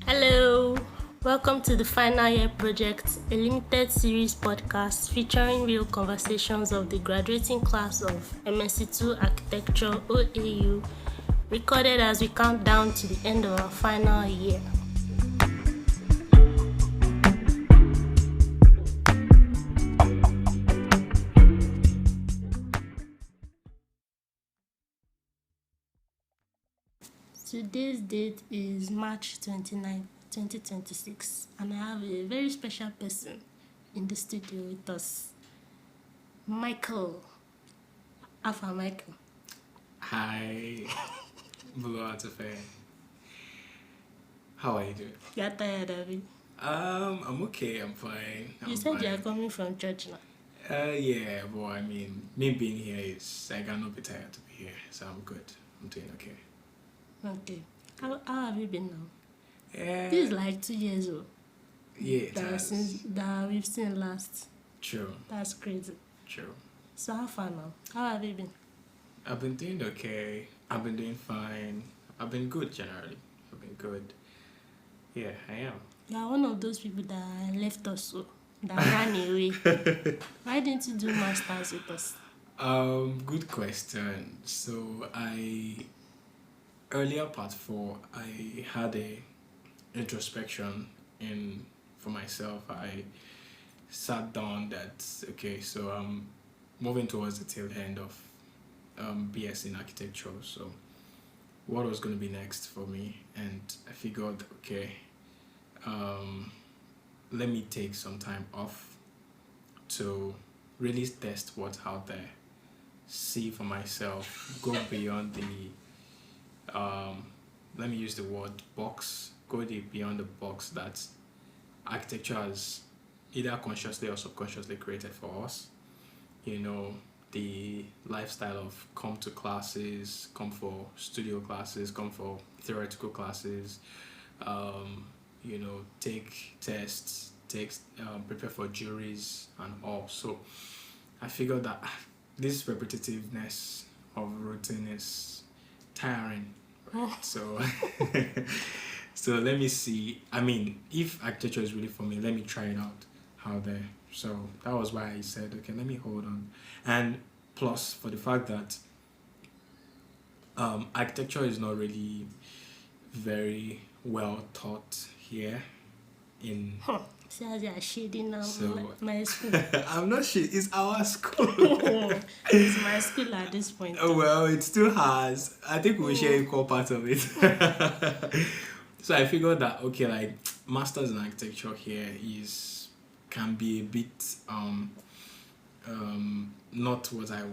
Hello, welcome to the Final Year Project, a limited series podcast featuring real conversations of the graduating class of MSc2 Architecture OAU, recorded as we count down to the end of our final year. Today's date is March 29, 2026, and I have a very special person in the studio with us, Michael. Alpha Michael. Hi, Buluatafe. How are you doing? You're tired of it. I'm okay. I'm fine. You said you are coming from church now. Yeah, but I mean, me being here is I cannot be tired to be here, so I'm good. I'm doing okay. Okay. How have you been now? Yeah. This is like 2 years old. Yeah, it has. That we've seen last. True. That's crazy. True. So how far now? How have you been? I've been doing okay. I've been doing fine. I've been good generally. I've been good. Yeah, I am. You are one of those people that left us so that ran away. Why didn't you do masters with us? Good question. So earlier part 4, I had a introspection in for myself. I sat down that okay, so I'm moving towards the tail end of BSc in architecture. So what was going to be next for me? And I figured, okay, let me take some time off to really test what's out there, see for myself, go beyond the let me use the word box, beyond the box that architecture has either consciously or subconsciously created for us. You know, the lifestyle of come to classes, come for studio classes, come for theoretical classes, take tests, prepare for juries and all. So I figured that this repetitiveness of routine is tiring. Right? So so let me see. I mean, if architecture is really for me, let me try it out there. So that was why I said, okay, let me hold on. And plus, for the fact that architecture is not really very well taught here in. See as you are shading now. So my school. I'm not sure. It's our school. It's my school at this point. Oh well, it still has. I think we share equal part of it. So I figured that okay, like masters in architecture here can be a bit not what I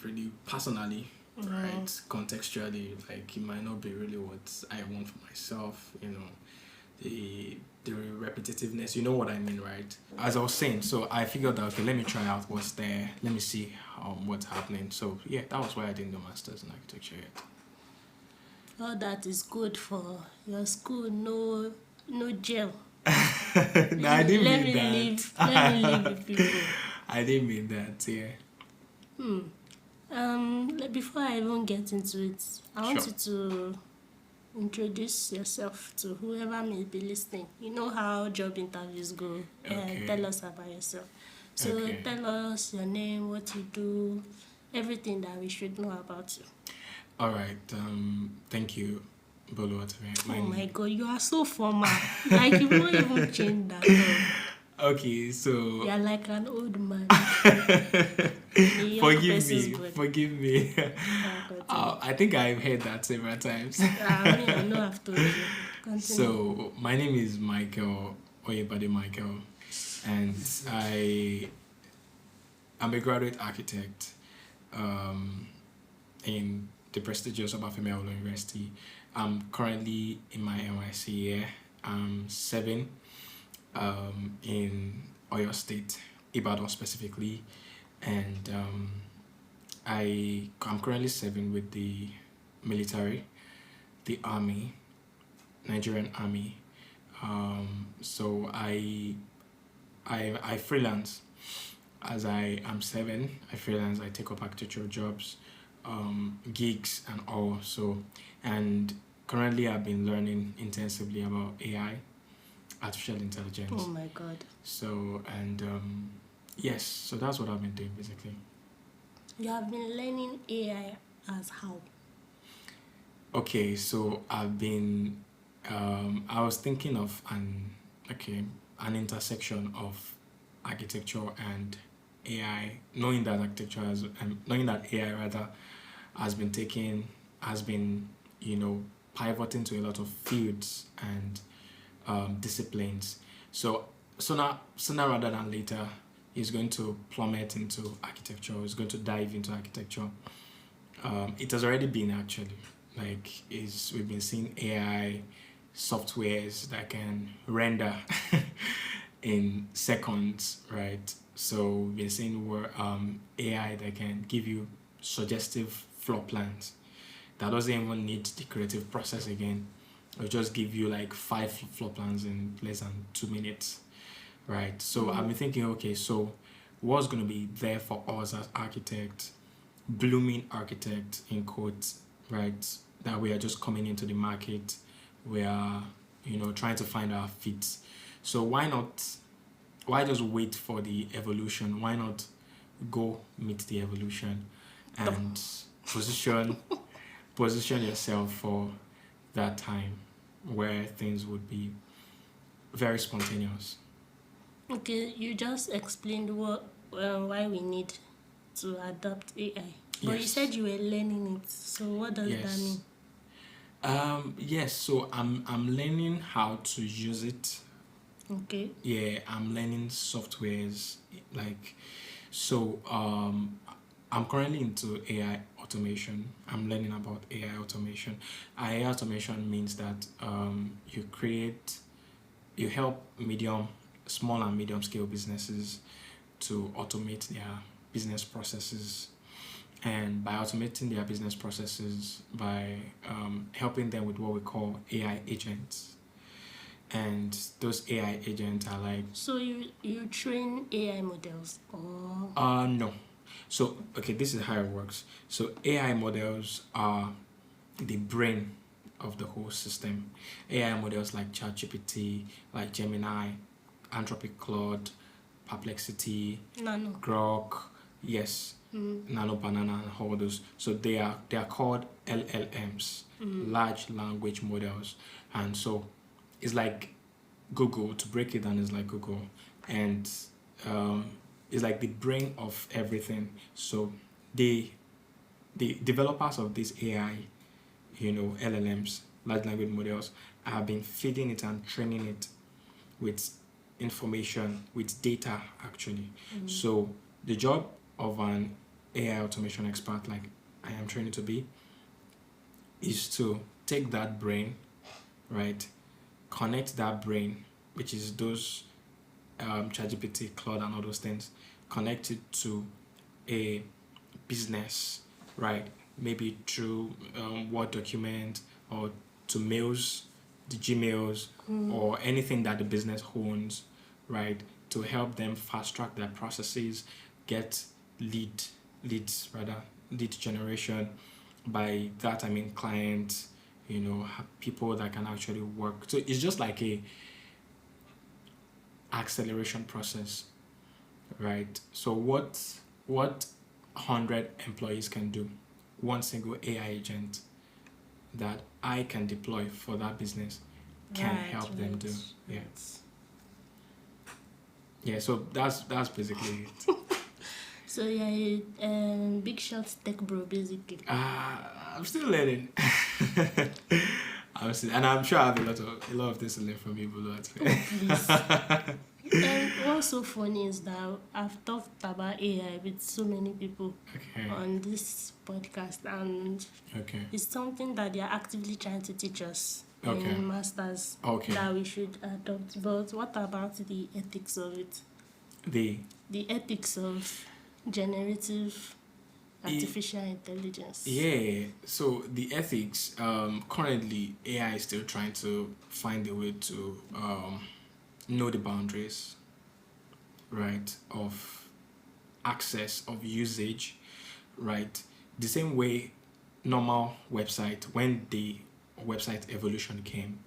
really personally, right? Contextually, like it might not be really what I want for myself. You know, the repetitiveness. You know what I mean, right? As I was saying, so I figured that okay, let me try out what's there. Let me see what's happening. So yeah, that was why I didn't do masters in architecture yet. All that is good for your school. No jail. No, I didn't mean that. Let me live with people. I didn't mean that. Yeah. Before I even get into it, I want Sure. you to introduce yourself to whoever may be listening. You know how job interviews go. Okay. Tell us about yourself. So Okay. tell us your name, what you do, everything that we should know about you. All right. Thank you, Boluwatime. Oh my God, you are so formal. Like you won't even change that. Okay, so You're like an old man. forgive me. I think I've heard that several times. I know I've told you. Continue. So my name is Michael Oyebade Michael, and I'm a graduate architect in the prestigious Obafemi Awolowo University. I'm currently in my NYC year. I'm 7 in Oyo State, Ibadan specifically, and I'm currently 7 with the military, the army, Nigerian army. So I freelance. As I am 7, I freelance. I take up architectural jobs, gigs and all. So, and currently I've been learning intensively about AI, artificial intelligence. Oh my God. So, and yes, so that's what I've been doing basically. You have been learning AI as how? Okay, so I've been, I was thinking of an intersection of architecture and AI, knowing that knowing that AI rather has been, pivoting to a lot of fields and disciplines. So sooner rather than later, he's going to plummet into architecture. He's going to dive into architecture. It has already been actually we've been seeing AI softwares that can render in seconds, right? So we've been seeing AI that can give you suggestive floor plans that doesn't even need the creative process again. It'll just give you like 5 floor plans in less than 2 minutes, right? So I've been thinking, okay, so what's going to be there for us as architects, blooming architects in quotes, right? That we are just coming into the market, we are, trying to find our feet. So why just wait for the evolution? Why not go meet the evolution and position yourself for that time where things would be very spontaneous? Okay, you just explained why we need to adopt AI. But you Yes. said you were learning it. So what does that mean? Yes, so I'm learning how to use it. Okay. Yeah, I'm learning softwares I'm currently into AI automation. I'm learning about AI automation. AI automation means that you help small and medium scale businesses to automate their business processes. And by automating their business processes, by helping them with what we call AI agents. And those AI agents are like... So you train AI models or... No. So, okay, this is how it works. So AI models are the brain of the whole system. AI models like ChatGPT, like Gemini, Anthropic Claude, Perplexity, Nano. Grok, yes, Nano Banana and all those. So they are called LLMs, large language models. And so it's like Google. To break it down, is like Google, and it's like the brain of everything. So the developers of these AI, LLMs, large language models, have been feeding it and training it with information, with data actually. So the job of an AI automation expert, like I am training to be, is to take that brain, right, connect that brain, which is those ChatGPT, Claude, and all those things, connect it to a business, right? Maybe through Word document, or to mails, the Gmails, or anything that the business owns, right? To help them fast track their processes, get lead generation. By that I mean clients, people that can actually work. So it's just like a acceleration process, right? So what 100 employees can do, one single AI agent that I can deploy for that business can help them do. Yeah. Yeah, so that's basically it. So yeah, big shot tech bro basically. I'm still learning. And I'm sure I have a lot of this to learn from you, Bulu, actually. Oh, please. And what's so funny is that I've talked about AI with so many people on this podcast, and it's something that they are actively trying to teach us in masters that we should adopt. But what about the ethics of it? The ethics of generative artificial intelligence. Yeah, so the ethics, currently AI is still trying to find a way to know the boundaries, right, of access, of usage, right? The same way normal website, when they website evolution came,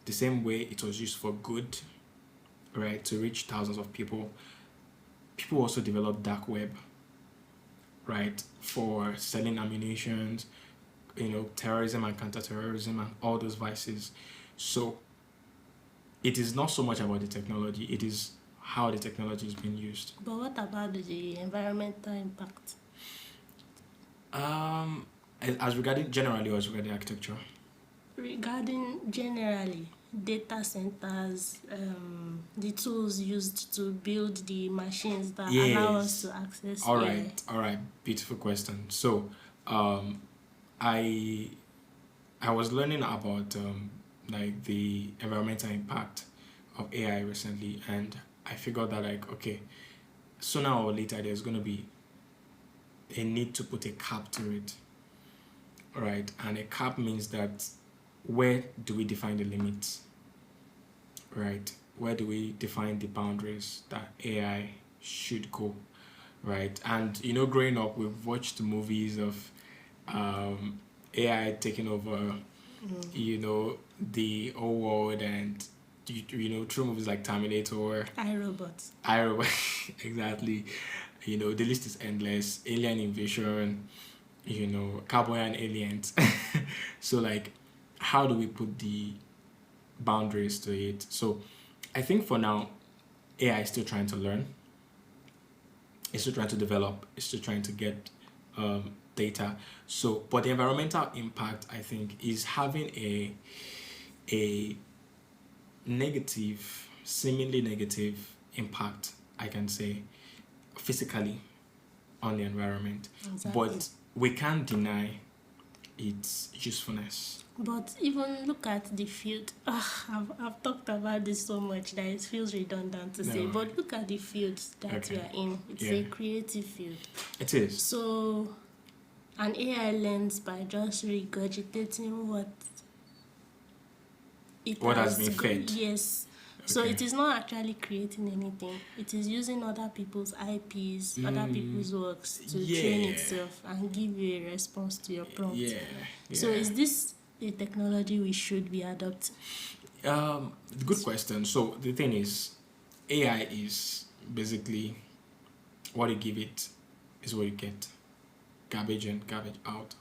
the same way it was used for good, right, to reach thousands of people, people also developed dark web, right, for selling ammunitions, terrorism and counterterrorism and all those vices. So it is not so much about the technology, it is how the technology is being used. But what about the environmental impact? As regarding generally or as regarding architecture? Regarding generally, data centers, the tools used to build the machines that allow us to access all AI. right, beautiful question. So I was learning about like the environmental impact of AI recently, and I figured that, like, okay, sooner or later there's going to be a need to put a cap to it, right? And a cap means that where do we define the limits, right? Where do we define the boundaries that AI should go, right? And growing up, we've watched movies of AI taking over, the whole world, and through movies like Terminator, iRobot, exactly. The list is endless. Alien invasion, cowboy and aliens. So, like, how do we put the boundaries to it? So I think for now, AI is still trying to learn. It's still trying to develop. It's still trying to get data. So, but the environmental impact, I think, is having a negative, seemingly negative impact, I can say, physically on the environment. Exactly. But we can't deny its usefulness. But even look at the field. I've talked about this so much that it feels redundant to say. But look at the field that we are in. It's a creative field. It is. So an AI learns by just regurgitating what has been fed. Yes. Okay. So it is not actually creating anything. It is using other people's IPs, other people's works to train itself and give you a response to your prompt. So is this a technology we should be adopting? Good question. So the thing is, AI is basically what you give it is what you get. Garbage in, garbage out.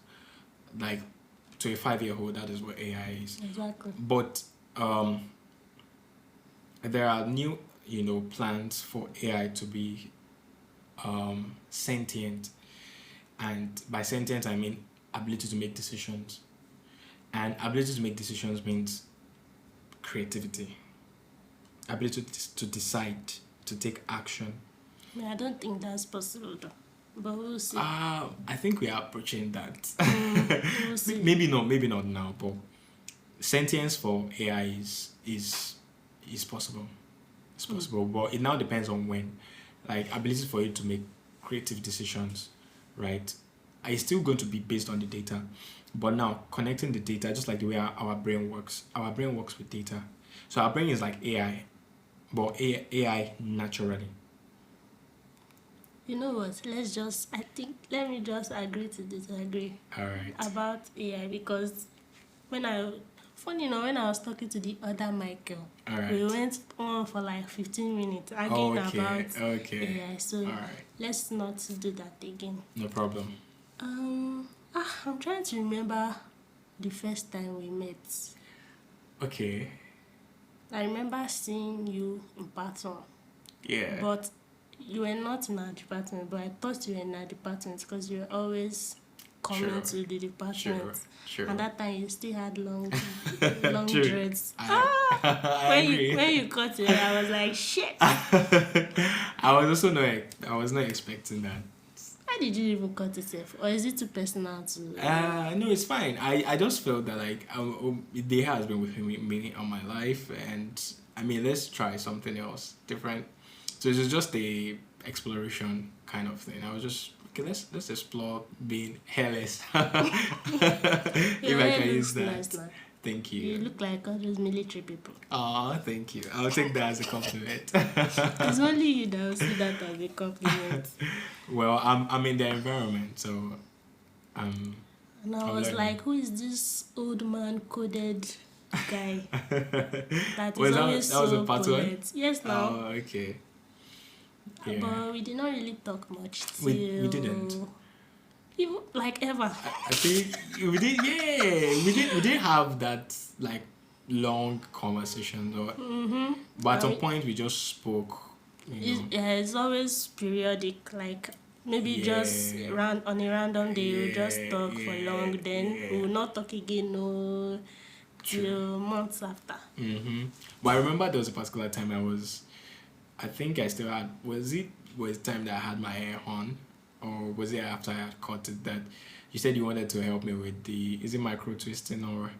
Like, to a 5-year-old, that is what AI is. Exactly. But there are new, plans for AI to be sentient. And by sentient, I mean ability to make decisions. And ability to make decisions means creativity. Ability to decide, to take action. I don't think that's possible, though. But we'll see. I think we are approaching that. We'll see. Maybe not now, but sentience for AI is possible. It's possible, but it now depends on when. Like, ability for it to make creative decisions, right? It's still going to be based on the data, but now connecting the data, just like the way our brain works. Our brain works with data, so our brain is like AI, but AI naturally. You know what? Let me just agree to disagree. All right. About AI, because when I was talking to the other Michael, we went on for like 15 minutes arguing about AI. So let's not do that again. No problem. I'm trying to remember the first time we met. Okay. I remember seeing you in part 1. Yeah. But you were not in our department, but I thought you were in our department because you were always coming to the department. Sure. And that time you still had long True. dreads. I when you cut it, I was like, shit. I was not expecting that. Why did you even cut yourself? Or is it too personal to... No, it's fine. I just felt that, like, the hair has been with me all my life, and I mean, let's try something else, different. So it was just a exploration kind of thing. I was just, okay, let's explore being hairless. If I can use that. Nice. Thank you. You look like all those military people. Oh, thank you. I'll take that as a compliment. It's only you that will see that as a compliment. Well, I'm in the environment, so And I I'm was learning. like, who is this old man coded guy that is Was always that was a so part one? polite? Yes, now. Oh, okay. Yeah. But we did not really talk much We didn't. till even like ever. I think we did. Yeah, we didn't have that like long conversations, or but at And some point we just spoke. You know. yeah, it's always periodic. Like maybe just Yeah. on a random day we'll just Yeah. talk for long. Then we Yeah. will not talk again. No, True. till months after. But I remember there was a particular time I think I still had. Was the time that I had my hair on, or was it after I had cut it that you said you wanted to help me with the is it micro twisting or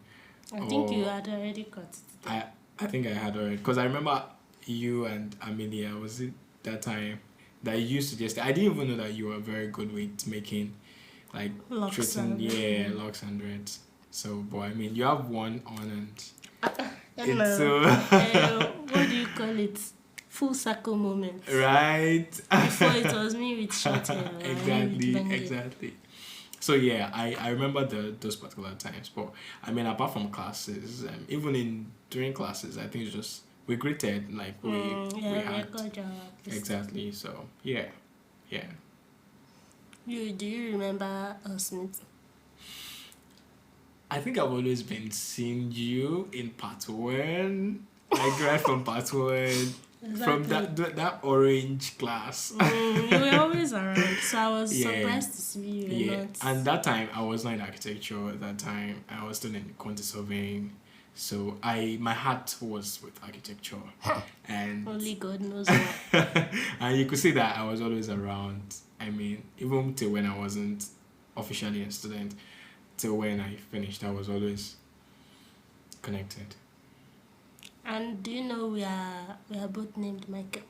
I think you or had already cut it. I think I had already because I remember you and Amelia was it that time that you suggest I didn't even know that you were very good with making like Locks twisting and locks and dreads. So but I mean you have one on and and it's so what do you call it? Full circle moment. right. Before it was me with short hair. Right? Exactly, With bangles. exactly. So yeah, I remember those particular times. But I mean, apart from classes, even in during classes, I think it's just we greeted like we had record job. exactly. So yeah, yeah. Do you remember us meeting? I think I've always been seeing you in part one, like right from part one. From that orange class. You were always around, so I was Yeah. surprised to see you. Yeah, Not. and that time I was not in architecture. At that time I was still in quantity surveying, so my heart was with architecture, and Only God knows why. and you could see that I was always around. I mean, even till when I wasn't officially a student, till when I finished, I was always connected. And do you know we are both named Michael?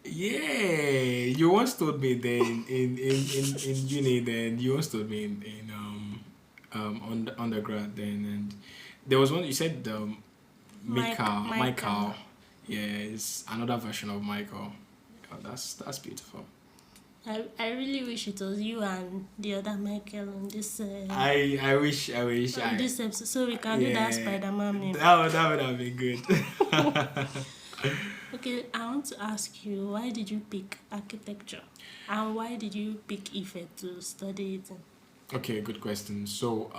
Yeah, you once told me then in uni. Then you once told me in on the undergrad then, and there was one you said Michael. Yeah, it's another version of Michael. Oh, that's beautiful. I really wish it was you and the other Michael on this I wish on this episode, so we can do that Spider-Man meme. that would have been good. Okay, I want to ask you, why did you pick architecture, and why did you pick Ife to study it in? Okay, good question. So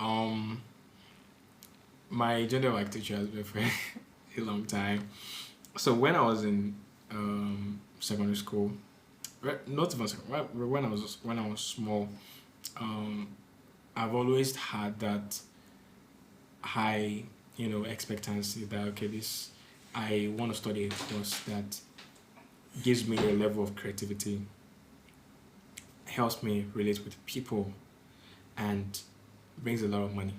my journey of architecture has been for a long time. So when I was in secondary school, not even when I was small, I've always had that high, expectancy that okay, this I want to study a course that gives me a level of creativity, helps me relate with people, and brings a lot of money.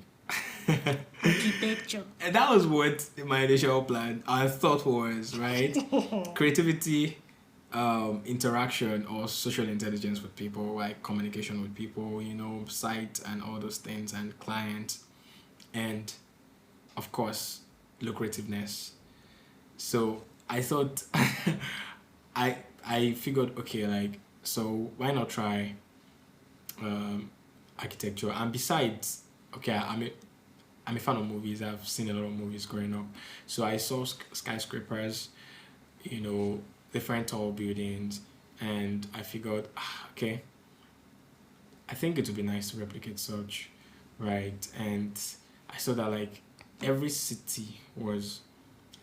Architecture. And that was what my initial plan I thought was, right? Creativity, interaction or social intelligence with people, like communication with people, site and all those things and clients, and of course lucrativeness. So I thought I figured okay, like, so why not try architecture? And besides, okay, I'm a fan of movies. I've seen a lot of movies growing up, so I saw skyscrapers, different tall buildings, and I figured, okay, I think it would be nice to replicate such, right? And I saw that like every city was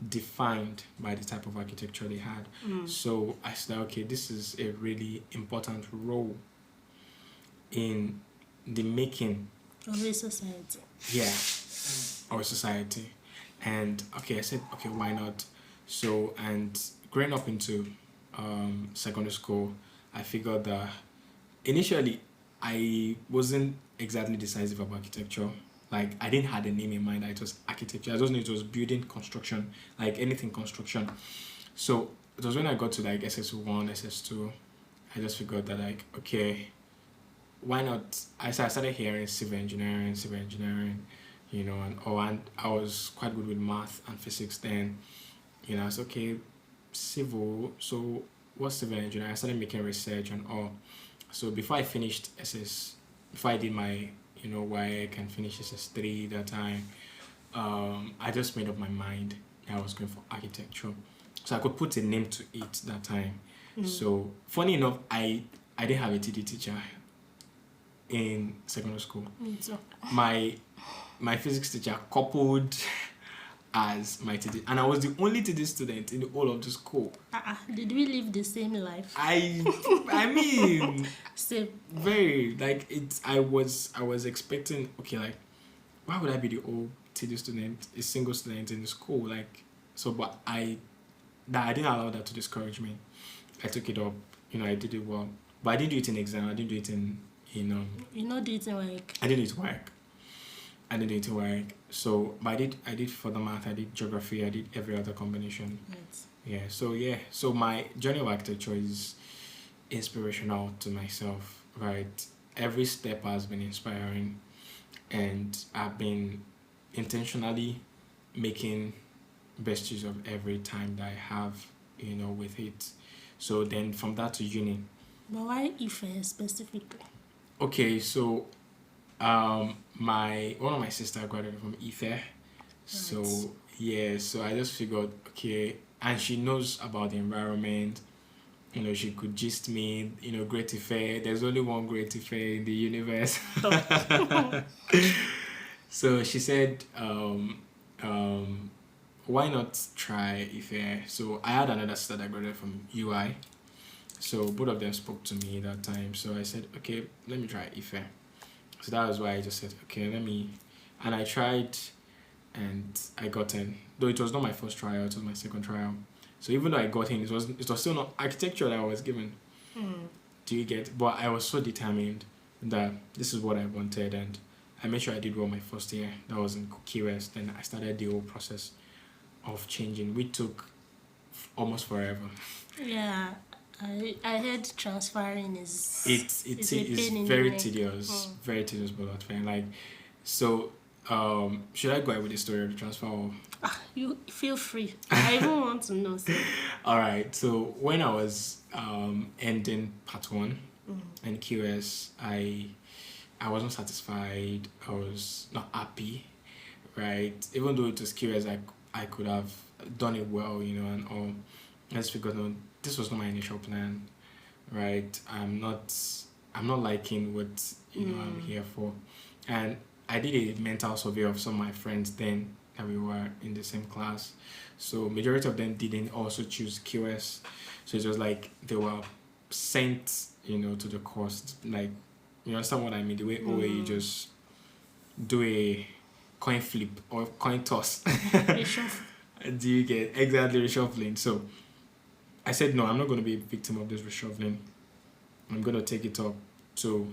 defined by the type of architecture they had. So I said, okay, this is a really important role in the making, Of a society. yeah, our society. And okay, I said, okay, why not? So, and growing up into secondary school, I figured that initially I wasn't exactly decisive about architecture. Like I didn't have a name in mind. It was architecture. I just knew it was building construction, like anything construction. So it was when I got to like SS1, SS2, I just figured that like okay, why not? I started hearing civil engineering, and I was quite good with math and physics then. I said okay, civil. So what's civil engineering? I started making research and all. So before I finished before I did my why I can finish SS3 that time. I just made up my mind I was going for architecture, so I could put a name to it that time. So funny enough, I didn't have a TD teacher in secondary school. Me too. My physics teacher coupled as my TD, and I was the only TD student in the whole of the school. Did we live the same life? I mean, Same. very like it. I was expecting, okay, like, why would I be the old TD student, a single student in the school, like, so, but I didn't allow that to discourage me. I took it up, I did it well, but I didn't do it in exam. I didn't do it in do it in work. I did it work. I didn't do it in work. So, but I did for the math. I did geography. I did every other combination. Right. So my journey of architecture is inspirational to myself. Right, every step has been inspiring, and I've been intentionally making best use of every time that I have, with it. So then from that to uni. But why Ife specifically? Okay, so one of my sisters graduated from Ife. So so I just figured, okay, and she knows about the environment. She could gist me, Great Ife. There's only one Great Ife in the universe. So she said, why not try Ife? So I had another sister that graduated from UI. So both of them spoke to me that time. So I said, okay, let me try Ife. So that was why I just said, okay, and I tried, and I got in. Though it was not my first trial, it was my second trial. So even though I got in, it was still not architecture that I was given. Do you get? But I was so determined that this is what I wanted, and I made sure I did well my first year. That was in QS. Then I started the whole process of changing, which took almost forever. Yeah, I heard transferring is It's very tedious, very tedious, but not fun. Like, so should I go ahead with the story of the transfer? Or? You feel free. I even want to know. So. All right. So when I was ending part 1 in QS, I wasn't satisfied. I was not happy, right? Even though it was QS, I could have done it well, and all. I just figured, no, this was not my initial plan, right? I'm not liking what I'm here for, and I did a mental survey of some of my friends then that we were in the same class. So majority of them didn't also choose QS, so it was like they were sent, to the course. Like, you understand what I mean? The way OAU just do a coin flip or coin toss. Do you get exactly reshuffling? So I said, no, I'm not going to be a victim of this reshuffling. I'm going to take it up to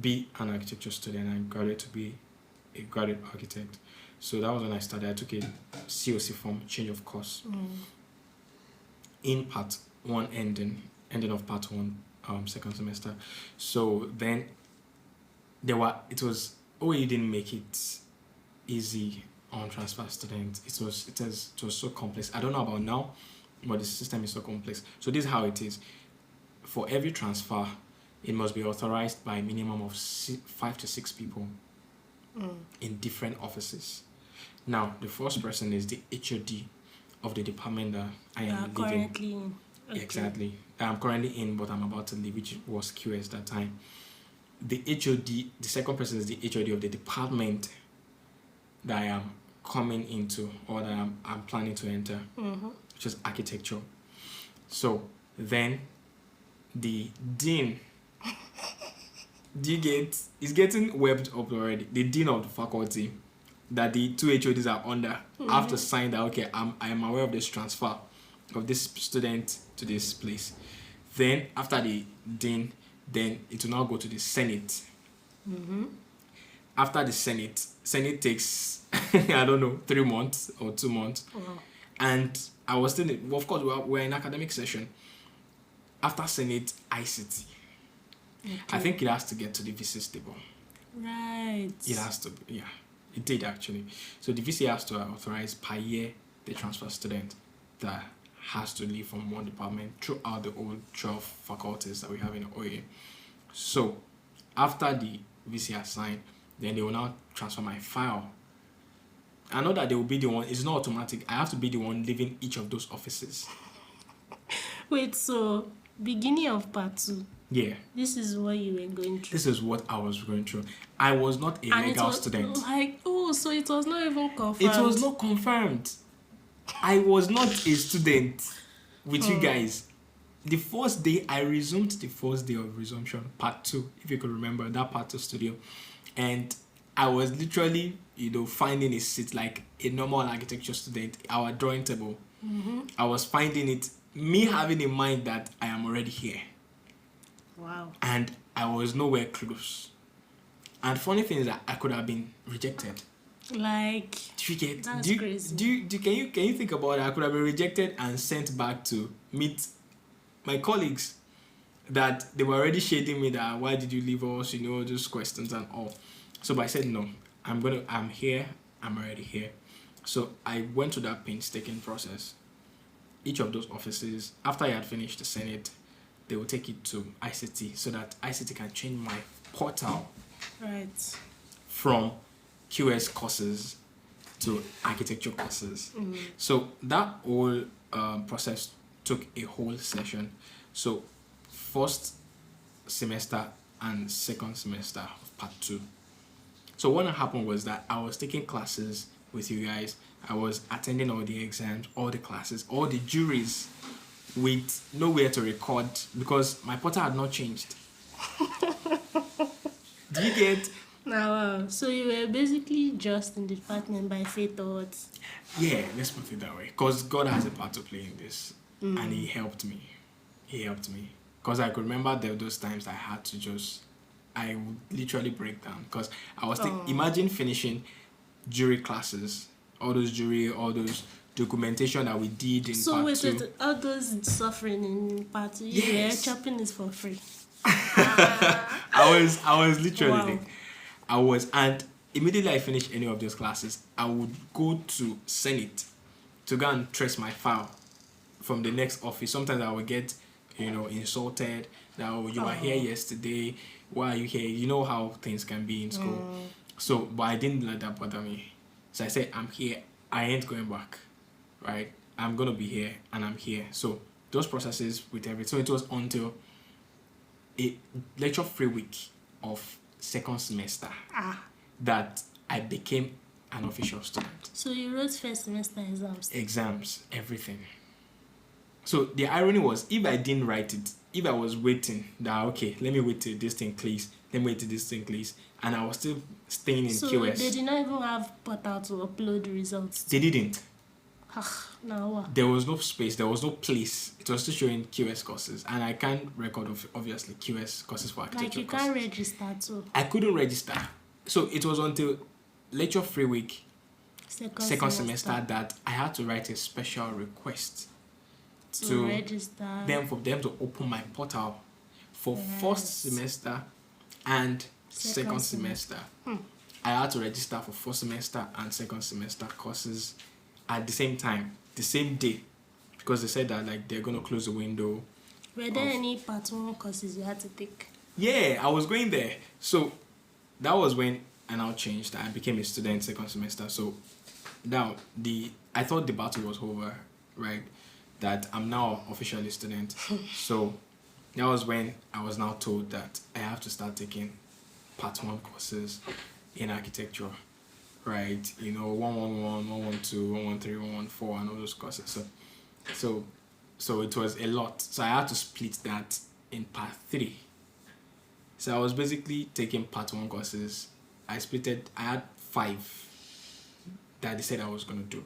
be an architecture student and graduate to be a graduate architect. So that was when I started. I took a COC form, change of course, in part 1 ending of part 1, second semester. So then it was OAU didn't make it easy on transfer students. It was so complex. I don't know about now, but the system is so complex. So this is how it is. For every transfer, it must be authorized by a minimum of 5 to 6 people in different offices. Now, the first person is the HOD of the department that I am currently in. Okay. Exactly. I'm currently in, but I'm about to leave, which was QS that time. The HOD, the second person is the HOD of the department that I am coming into, or that I'm planning to enter, which is architecture. So then the dean, is getting webbed up already. The dean of the faculty that the 2 HODs are under have to sign that, okay, I am aware of this transfer of this student to this place. Then after the dean, then it will now go to the Senate. After the Senate takes I don't know, 3 months or 2 months. And I was still of course we're in academic session. After Senate, ICT. Okay. I think it has to get to the VC stable. Right. It has to, yeah. It did actually. So the VC has to authorize per year the transfer student that has to leave from one department throughout the whole 12 faculties that we have in OAU. So after the VC assigned, then they will now transfer my file. I know that they will be the one, it's not automatic. I have to be the one leaving each of those offices. Wait, so beginning of part 2. Yeah. This is what you were going through. This is what I was going through. I was not a legal student. Like, so it was not even confirmed. It was not confirmed. I was not a student with you guys. The first day, I resumed the first day of resumption, part 2, if you could remember, that part 2 studio. And I was literally, finding a seat like a normal architecture student, our drawing table. I was finding it, me having in mind that I am already here. Wow. And I was nowhere close. And funny thing is that I could have been rejected. Like, do you get? That's crazy. Can you think about it? I could have been rejected and sent back to meet my colleagues that they were already shading me that why did you leave us? Those questions and all. So, but I said no. I'm here. I'm already here. So I went through that painstaking process. Each of those offices, after I had finished the Senate, they will take it to ICT so that ICT can change my portal right, from QS courses to architecture courses. So that whole process took a whole session. So first semester and second semester of part 2. So what happened was that I was taking classes with you guys. I was attending all the exams, all the classes, all the juries with nowhere to record because my portal had not changed. Do you get? Now, so you were basically just in the department by fate or what? Yeah, let's put it that way. Because God has a part to play in this. And He helped me. Because I could remember those times I had to I would literally break down. Because I was imagine finishing jury classes, all those documentation that we did in so part wait, 2. all those suffering in part 2, Yes. yeah, chopping is for free. I was literally Wow. and immediately I finished any of those classes, I would go to Senate to go and trace my file from the next office. Sometimes I would get, insulted that you were here yesterday, why are you here? You know how things can be in school. So, but I didn't let that bother me. So I said, I'm here, I ain't going back, right? I'm gonna be here and I'm here. So those processes with everything. So it was until a lecture-free week of second semester that I became an official student. So you wrote first semester Exams, everything. So the irony was, if I didn't write it, if I was waiting, that okay, let me wait till this thing clears, and I was still staying in QS. So they did not even have portal to upload the results. They didn't. Now what? There was no space, there was no place. It was still showing QS courses, and I can't record obviously QS courses for architecture. Like you can't register too. I couldn't register. So it was until lecture-free week, second semester that I had to write a special request to register. For them to open my portal for first semester and second semester. I had to register for first semester and second semester courses at the same time, the same day, because they said that they're going to close the window. Were there any part 1 courses you had to take? Yeah, I was going there. So that was when I now changed. I became a student second semester. So now I thought the battle was over, right? That I'm now officially a student. So that was when I was now told that I have to start taking part 1 courses in architecture, right? 111, 112, 113, 114, and all those courses. So it was a lot. So I had to split that in part 3. So I was basically taking part 1 courses. I had 5 that they said I was going to do.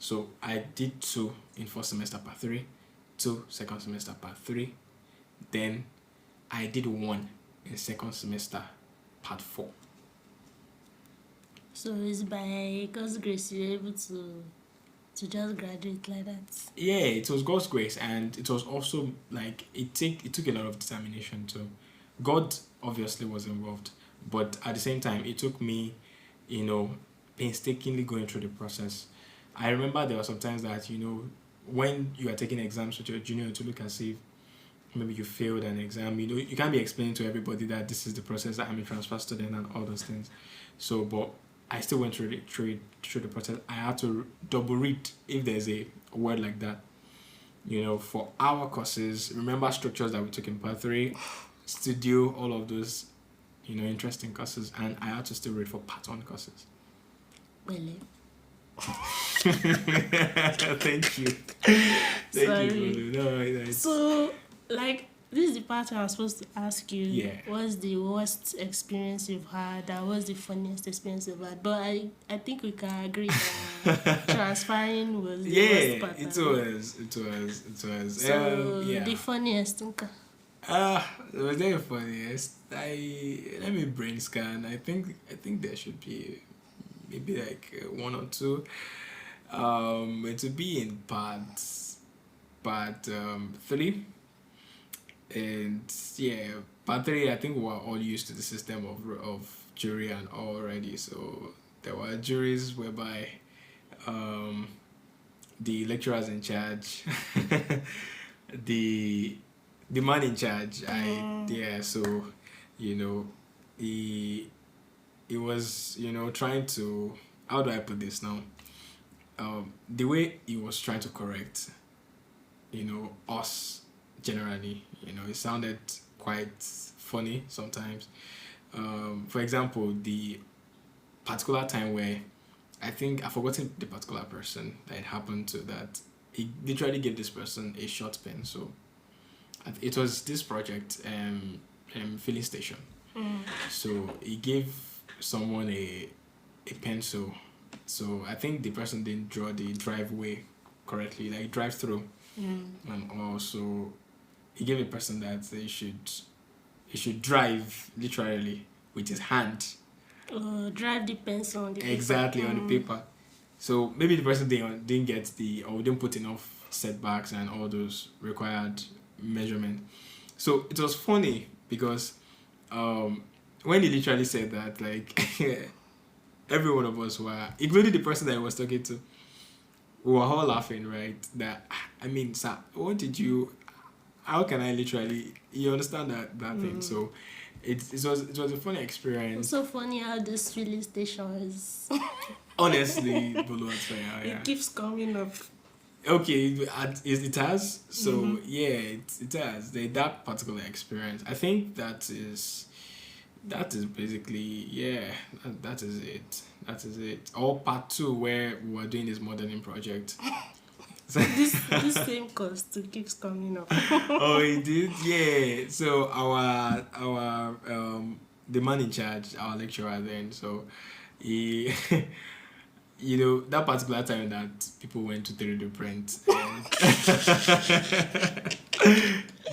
So I did 2 in first semester part 3, 2 second semester part 3. Then I did 1 in second semester part 4. So it's by God's grace you were able to just graduate like that. Yeah, it was God's grace, and it was also it took a lot of determination too. God obviously was involved, but at the same time it took me, painstakingly going through the process. I remember there were some times that when you are taking exams with your junior, to look as if maybe you failed an exam, you can't be explaining to everybody that this is the process, that I'm a transfer student and all those things. So, but I still went through the process. I had to double read if there's a word like that. For our courses, remember structures that we took in part 3, studio, all of those, interesting courses, and I had to still read for part 1 courses. Really? Thank you. Sorry. No, so, this is the part I was supposed to ask you. Yeah. What's the worst experience you've had? And what's the funniest experience you've had? But I think we can agree that transferring was the worst part. It was. So, the funniest, okay. It was the funniest. Let me brain scan. I think there should be maybe like 1 or 2. It would be in part 3. And yeah, part 3, I think we were all used to the system of jury and all already. So there were juries whereby the lecturers in charge, the man in charge, so he was trying to, how do I put this now? The way he was trying to correct us generally, it sounded quite funny sometimes. For example, the particular time where I've forgotten the particular person that it happened to, that he literally gave this person a short pen. So it was this project, filling station. So he gave someone a pencil. So I think the person didn't draw the driveway correctly, like drive through. And also he gave a person that he should drive literally with his hand. Drive the pencil on the paper. Exactly, on the paper. So maybe the person didn't get didn't put enough setbacks and all those required measurement. So it was funny because when he literally said that, like every one of us were, including the person that I was talking to, we were all laughing, right? That, sir, how can I literally, you understand that thing? So it was a funny experience. It's so funny how this filling station is. Honestly, it keeps coming up. Okay, it has. So yeah, it has. That particular experience, I think that is basically, that is it. That is it. Or part 2, where we were doing this modeling project. So this same course too keeps coming up. Oh, it did? Yeah. So our the man in charge, our lecturer then, so he that particular time that people went to 3D print.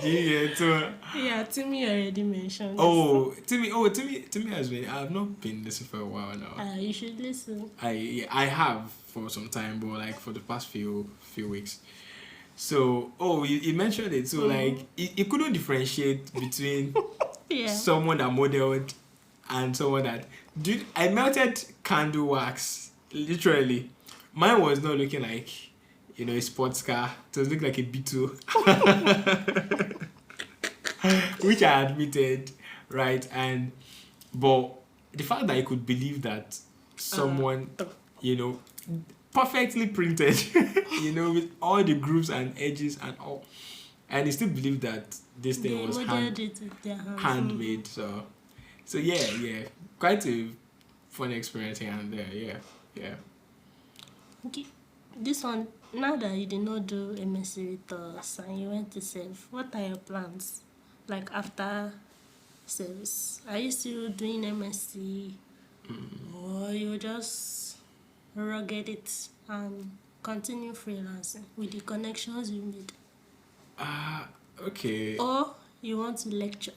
Yeah, Timmy already mentioned. Timmy has been. I have not been listening for a while now. You should listen. I have for some time, but like for the past few weeks. So he mentioned it. So like he couldn't differentiate between someone that modeled and someone that I melted candle wax, literally. Mine was not looking like a sports car. It was looking like a Beetle. Which I admitted, right? But the fact that I could believe that someone, perfectly printed, with all the grooves and edges and all, and he still believed that this thing was handmade. So yeah, quite a funny experience here and there. Yeah. Okay, this one. Now that you did not do MSc with us and you went to serve, what are your plans? Like after service, are you still doing MSc, or you just rugged it and continue freelancing with the connections you made? Okay. Or you want to lecture?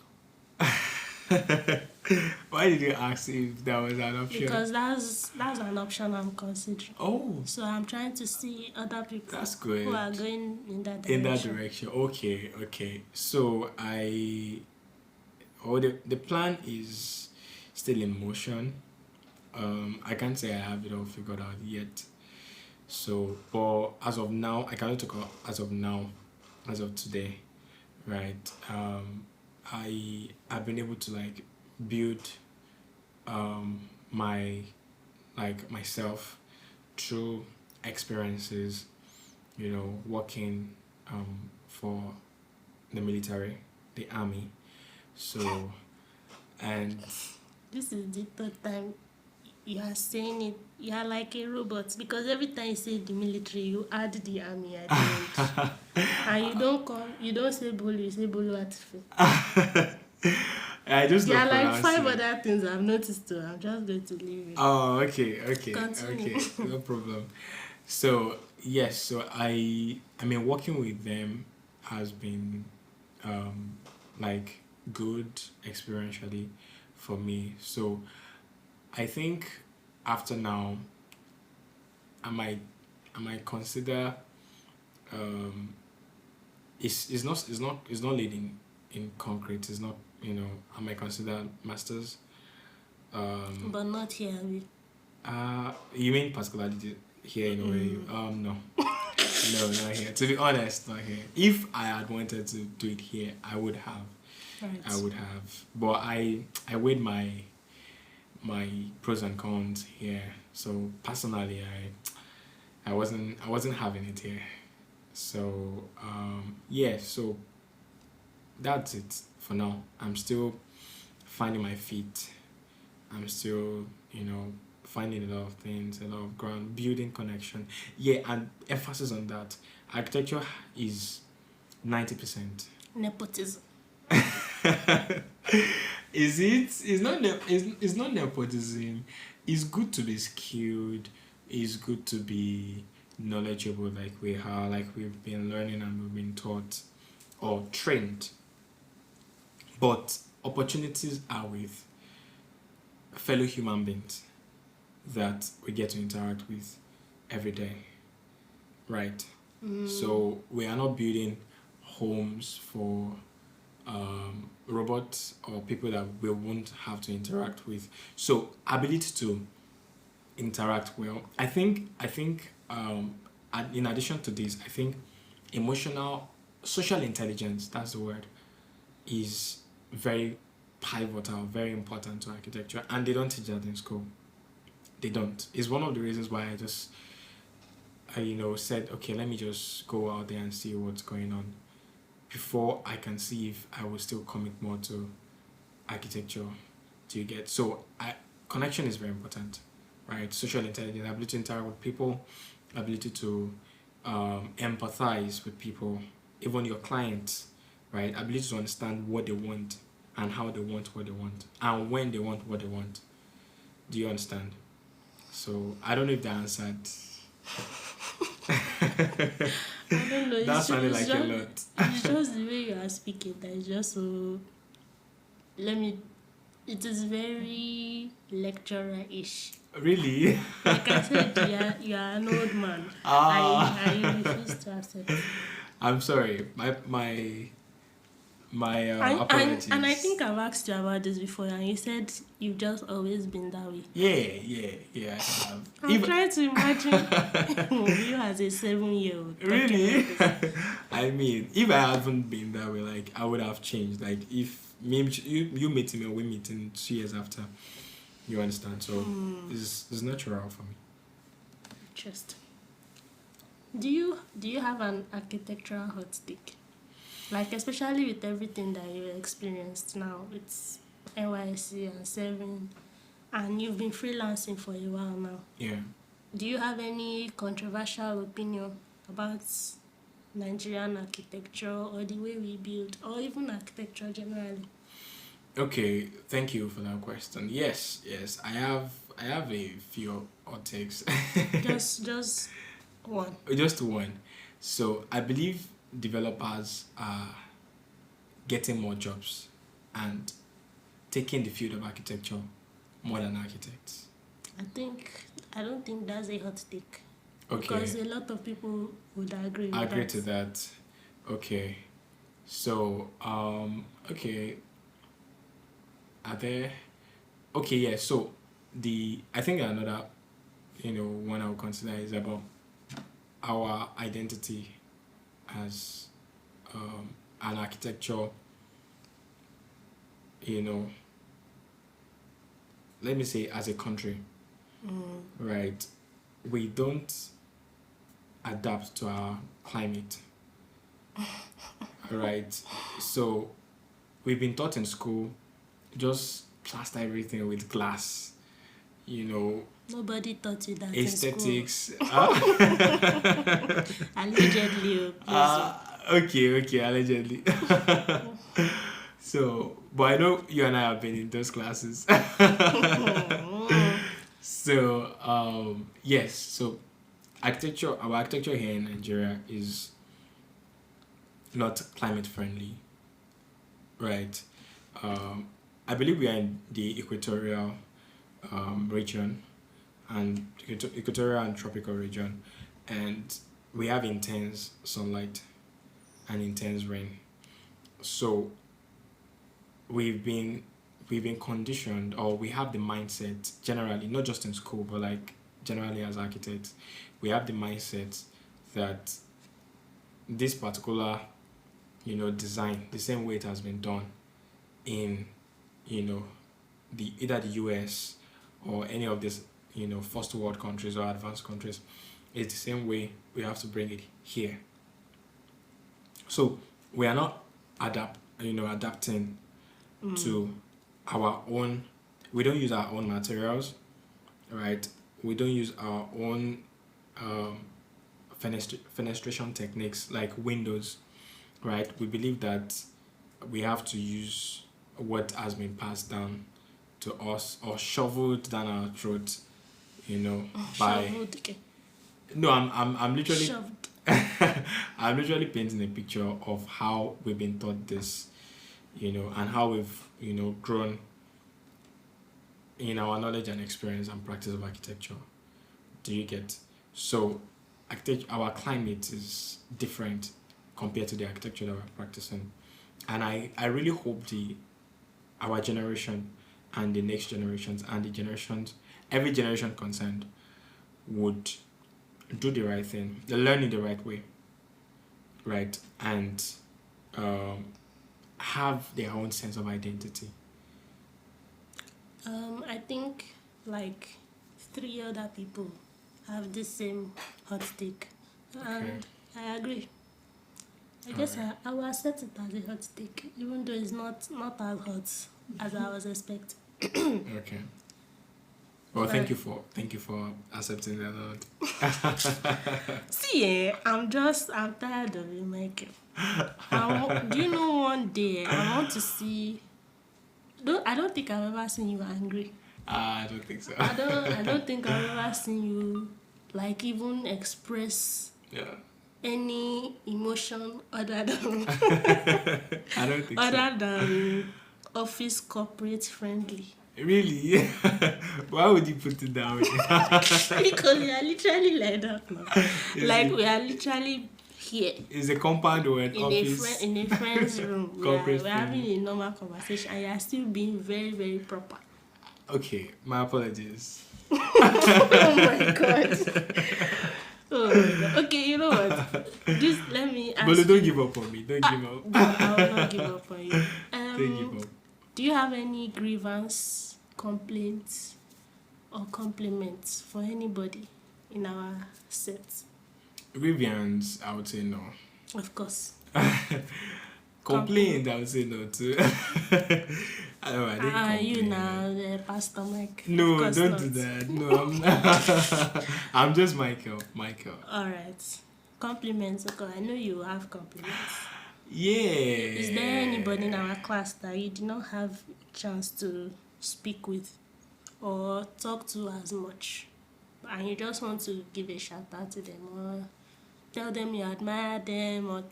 Why did you ask if that was an option? Because that's an option I'm considering. So I'm trying to see other people. That's good. Who are going in that direction. Okay. So the plan is still in motion. I can't say I have it all figured out yet. So, but as of now, I cannot talk about as of now, as of today. right? I've been able to like build my like myself through experiences, working for the military, the army. So, and This is the third time you are saying it. You are like a robot because every time you say the military, you add the army at the end. And you don't say Bolu, you say Bolu Atife. I just There love are like five pronouncing. other things I've noticed too. I'm just going to leave it. Oh, okay, Continue. okay, no problem. So yes, so I mean working with them has been um like good experientially for me. So I think after now I might I might consider um it's not leading in concrete. It's not, I might consider masters. But not here, Abi. You mean particularly here in OAU? No. No, not here. To be honest, not here. If I had wanted to do it here, I would have. Right. I would have. But I weighed my pros and cons here. So personally, I wasn't having it here. So yeah. So that's it for now. I'm still finding my feet. I'm still, finding a lot of things, a lot of ground, building connection. Yeah, and emphasis on that. Architecture is 90%. Nepotism. Is it? It's not nepotism. It's good to be skilled. It's good to be knowledgeable, like we are, like we've been learning and we've been taught or trained. But opportunities are with fellow human beings that we get to interact with every day, right? So we are not building homes for robots or people that we won't have to interact with. So ability to interact well. In addition to this, I think emotional, social intelligence. That's the word. Is very pivotal, very important to architecture, and they don't teach that in school. They don't. It's one of the reasons why I said, okay, let me just go out there and see what's going on before I can see if I will still commit more to architecture. Do you get? So connection is very important, right? Social intelligence, ability to interact with people, ability to empathize with people, even your clients, right? Ability to understand what they want and how they want what they want and when they want what they want. Do you understand? So I don't know if that answered. I don't know. That sounded like a lot. It's just the way you are speaking that is just so. Let me. It is very lecturer-ish. Really? Like I said, you are an old man. I refuse to accept. I'm sorry. My apologies. And I think I've asked you about this before, and you said you've just always been that way. Yeah. I have. I'm trying to imagine you as a 7-year-old. Really? I mean, if I haven't been that way, like I would have changed. Like if maybe you meeting me or we meeting 2 years after, you understand. So it's natural for me. Interesting. Do you have an architectural hot stick? Like especially with everything that you experienced now, it's NYC and 7, and you've been freelancing for a while now. Yeah. Do you have any controversial opinion about Nigerian architecture or the way we build, or even architecture generally? Okay, thank you for that question. Yes, I have a few hot takes. Just one. Just one. So I believe developers are getting more jobs and taking the field of architecture more than architects. I don't think that's a hot take. Okay. Because a lot of people would agree with I agree that. to that. Okay. So okay. Are there okay, yeah, so I think another one I would consider is about our identity as an architecture, let me say as a country, right, we don't adapt to our climate, right? So we've been taught in school, just plaster everything with glass, Nobody taught you that aesthetics. in school. Allegedly, Okay, allegedly. So, but I know you and I have been in those classes. So, yes. So, our architecture here in Nigeria is not climate friendly, right? I believe we are in the equatorial region, and equatorial and tropical region, and we have intense sunlight and intense rain. So we've been conditioned, or we have the mindset generally, not just in school but like generally as architects, we have the mindset that this particular design, the same way it has been done in either the US or any of these first world countries or advanced countries, it's the same way we have to bring it here. So we are not adapting to our own. We don't use our own materials, right? We don't use our own fenestration techniques like windows, right? We believe that we have to use what has been passed down to us or shoveled down our throats, by shoveled, okay. no, I'm literally Shoved. I'm literally painting a picture of how we've been taught this, and how we've grown in our knowledge and experience and practice of architecture. Do you get? So our climate is different compared to the architecture that we're practicing, and I really hope our generation and the next generations and the generations, every generation concerned, would do the right thing, they learn it the right way, right, and have their own sense of identity. I think like 3 other people have the same hot take, and I agree. I guess I will accept it as a hot take, even though it's not as hot as I was expecting. Okay. Well, thank you for accepting that. See, I'm tired of you, Michael. Do you know one day I want to see? I don't think I've ever seen you angry. I don't think so. I don't think I've ever seen you like even express any emotion other than I don't think other than office corporate friendly. Really? Why would you put it that way? Because we are literally like that now. We are literally here. It's a compound or an office? In a friend's room. We're having a normal conversation and you are still being very, very proper. Okay, my apologies. Oh my god. Oh my god. Okay, you know what? Just let me ask Bolo, don't give up on me. Don't give up. No, I will not give up on you. Don't give up. Do you have any grievance, complaints, or compliments for anybody in our set? Grievance, I would say no. Of course. Complaint, I would say no too. I didn't complain. You now, the Pastor Mike? No, don't do that. No, I'm just Michael. Alright. Compliments, okay. I know you have compliments. Yeah. Is there anybody in our class that you did not have a chance to speak with or talk to as much, and you just want to give a shout out to them, or tell them you admire them, or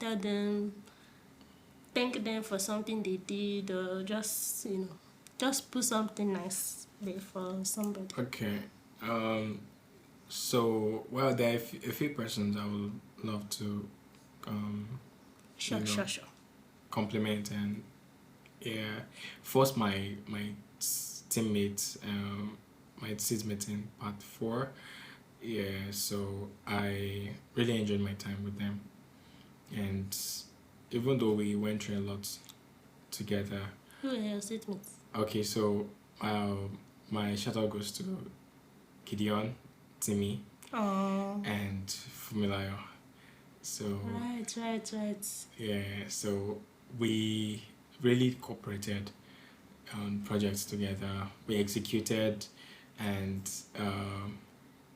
thank them for something they did, or just put something nice there for somebody? Okay. So, well, there are a few persons I would love to Sure. compliment, and first my teammates, my seatmates in part 4. So I really enjoyed my time with them, and even though we went through a lot together. Who are your seatmates? Okay, so my shout out goes to Gideon, Timmy, and Fumilayo. So Right. yeah, so we really cooperated on projects together. We executed, and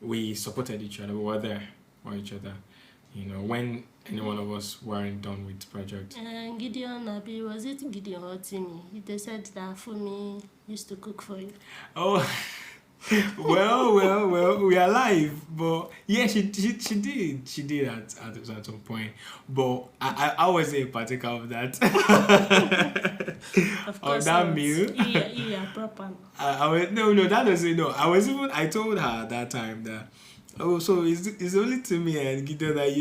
we supported each other. We were there for each other. When any one of us weren't done with project. And Gideon, was it Gideon or Timmy? They said that Fumi used to cook for you. Oh, well, we are live, but yeah, she did at some point, but I was a partaker of that. Of course, that meal. You are proper. I was no, that doesn't know. I told her that time that, oh, so it's only to me and Gideon that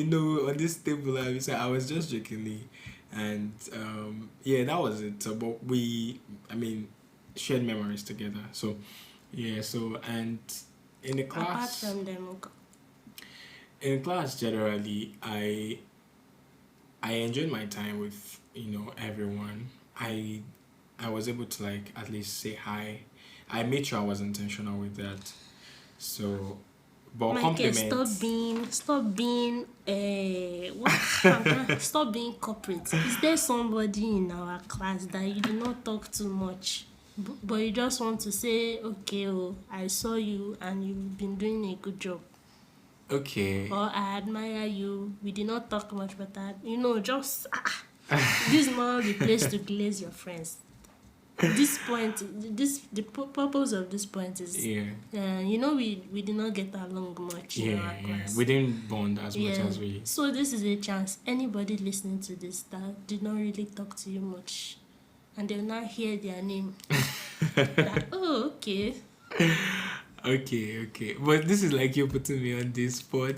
on this table. I was just jokingly, and yeah, that was it. So, but shared memories together. So. Yeah, so and in the class, apart from them, in class generally, I enjoyed my time with everyone. I was able to at least say hi. I made sure I was intentional with that. So, but Michael, compliments. stop being stop being corporate. Is there somebody in our class that you do not talk too much? But you just want to say, okay, I saw you and you've been doing a good job. Okay. Or I admire you. We did not talk much, but just this is not the place to glaze your friends. The purpose of this point is, we did not get along much in our class. We didn't bond as much as we. So this is a chance. Anybody listening to this that did not really talk to you much, and they'll now hear their name. Okay. Okay. But this is like you're putting me on this spot.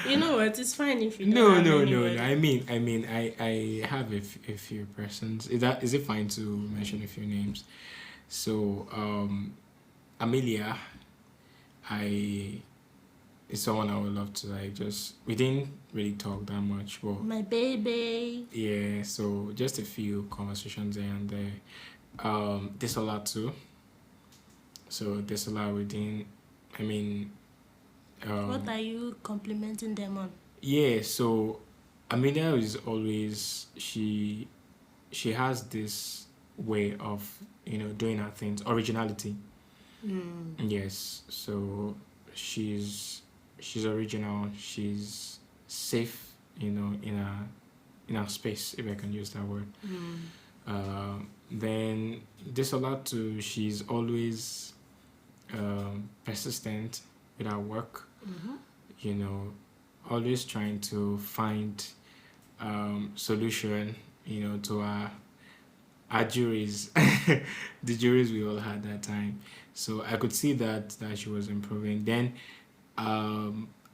You know what? It's fine if you don't. No. I mean, I have a few persons. Is it fine to mention a few names? So, Amelia, is someone I would love to we didn't really talk that much, but my baby. Yeah, so just a few conversations there and there. Desola too. So Desola within, what are you complimenting them on? Yeah, so Amelia is always she has this way of doing her things, originality. Yes, so she's original. She's safe, in our space, if I can use that word. Then there's a lot to. She's always persistent with her work. Always trying to find solution. To our juries, the juries we all had that time. So I could see that she was improving. Then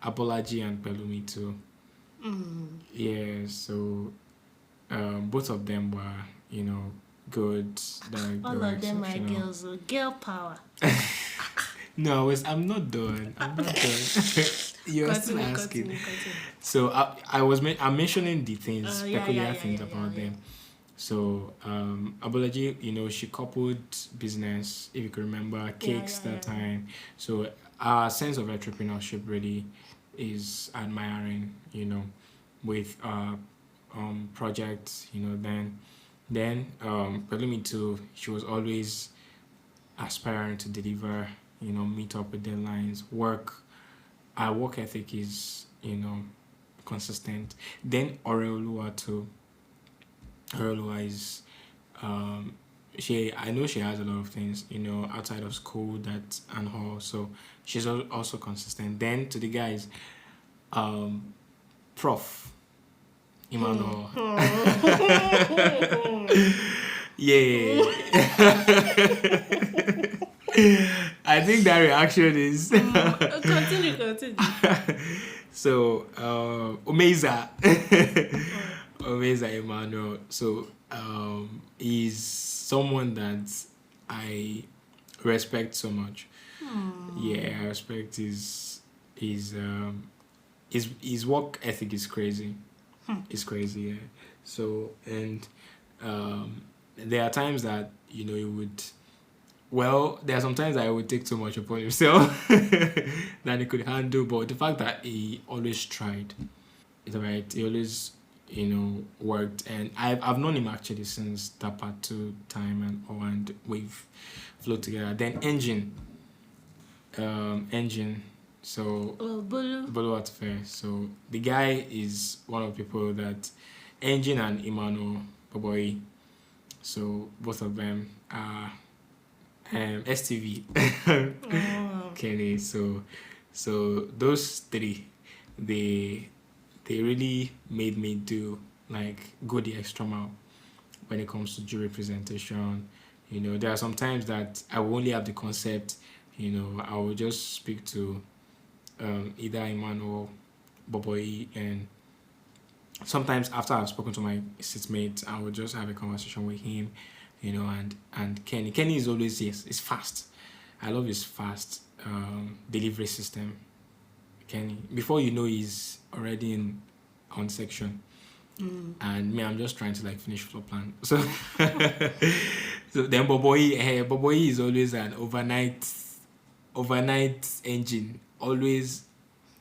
Apology and Pelumi too. Yeah, so both of them were, good. All of them are girls, girl power. No, I'm not done. You're still asking. Continue. So I'm mentioning the things, peculiar things about them. So Abolaji, she coupled business, if you can remember, cakes that time. So our sense of entrepreneurship really is admiring, with projects, then Pelumi too, she was always aspiring to deliver, meet up with deadlines, our work ethic is, consistent. Then Oreolua too. Oreolua is I know she has a lot of things, outside of school and her, so she's also consistent. Then to the guys, Prof Emmanuel. Yeah. I think that reaction is continue. So Omeza Emmanuel. So he's someone that I respect so much. Yeah, I respect his work ethic is crazy. It's crazy, yeah. So, and there are times that, you would, well, there are some times that I would take too much upon himself than he could handle, but the fact that he always tried, it's right, he always, worked, and I've known him actually since that part two time and all, and we've flowed together. Then engine. So Bolu. Bollywood Fair. So the guy is one of the people that Engine and Emmanuel Boboy. So both of them are STV. Kenny. So those three, they really made me do like go the extra mile when it comes to jury presentation. There are some times that I will only have the concept. I will just speak to either Emmanuel, Boboy, and sometimes after I've spoken to my seatmate, I will just have a conversation with him, and Kenny. Kenny is always, yes, it's fast. I love his fast delivery system. Kenny, before you know, he's already on section. And me, I'm just trying to like finish floor plan. So, so then Boboy is always an overnight engine. Always,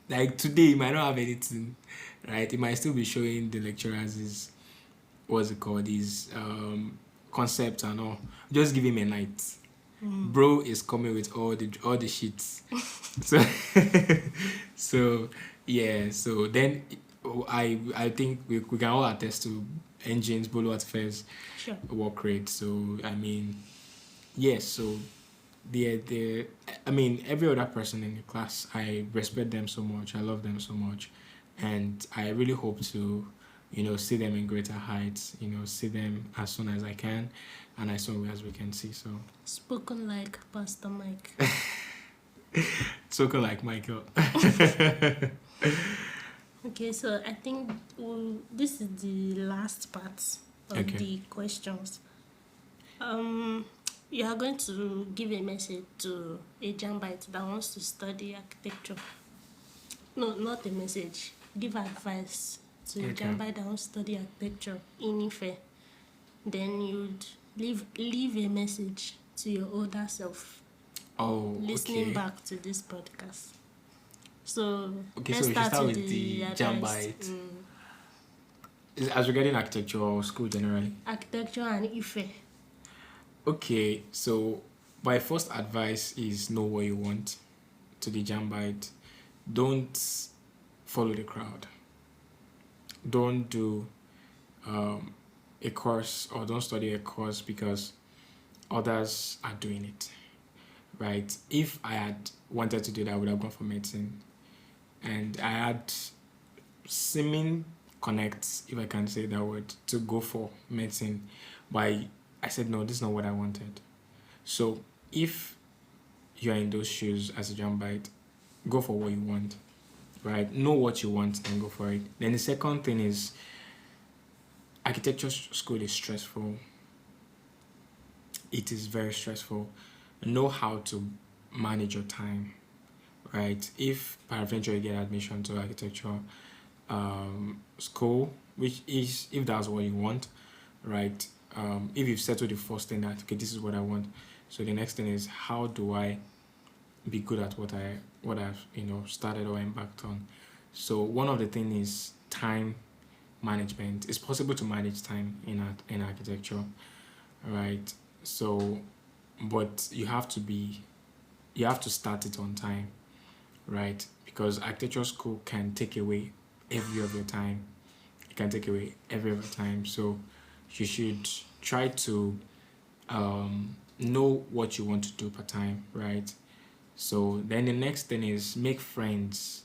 like today, he might not have anything, right? He might still be showing the lecturers his, what's it called, his concepts and all. Just give him a night. Bro is coming with all the sheets. So so yeah, so then I think we can all attest to engines, Bolo at first, Sure. work rate. So I mean, yes, so the I mean, every other person in the class, I respect them so much, I love them so much, and I really hope to, see them in greater heights, see them as soon as I can, and as soon as we can see. So Spoken like Pastor Mike. spoken like Michael. Okay, so I think this is the last part of Okay. the questions. You are going to give a message to a Jambite that wants to study architecture. No, not a message. Give advice to a Okay. Jambite that wants to study architecture in Ife. Then you'd leave a message to your older self Oh, listening okay. back to this podcast. So Okay, let's so we should start with with the advice. Jambite. As regarding architecture or school generally. Architecture and Ife. Okay, so my first advice is know what you want to the Jambite. Don't follow the crowd. Don't do a course, or don't study a course because others are doing it, right? If I had wanted to do that, I would have gone for medicine. And I had seeming connects, if I can say that word, to go for medicine. But I said, no, this is not what I wanted. So if you're in those shoes as a Jambite, go for what you want, right? Know what you want and go for it. Then the second thing is architecture school is stressful. It is very stressful. Know how to manage your time, right? If peradventure you get admission to architecture school, which is, if that's what you want, right? If you've settled the first thing that, okay, this is what I want, so the next thing is, how do I be good at what I've started or embarked on? So one of the things is time management. It's possible to manage time in architecture, right? So, but you have to start it on time, right? Because architecture school can take away every of your time. It can take away every of your time. So you should try to know what you want to do per time, right? So then the next thing is make friends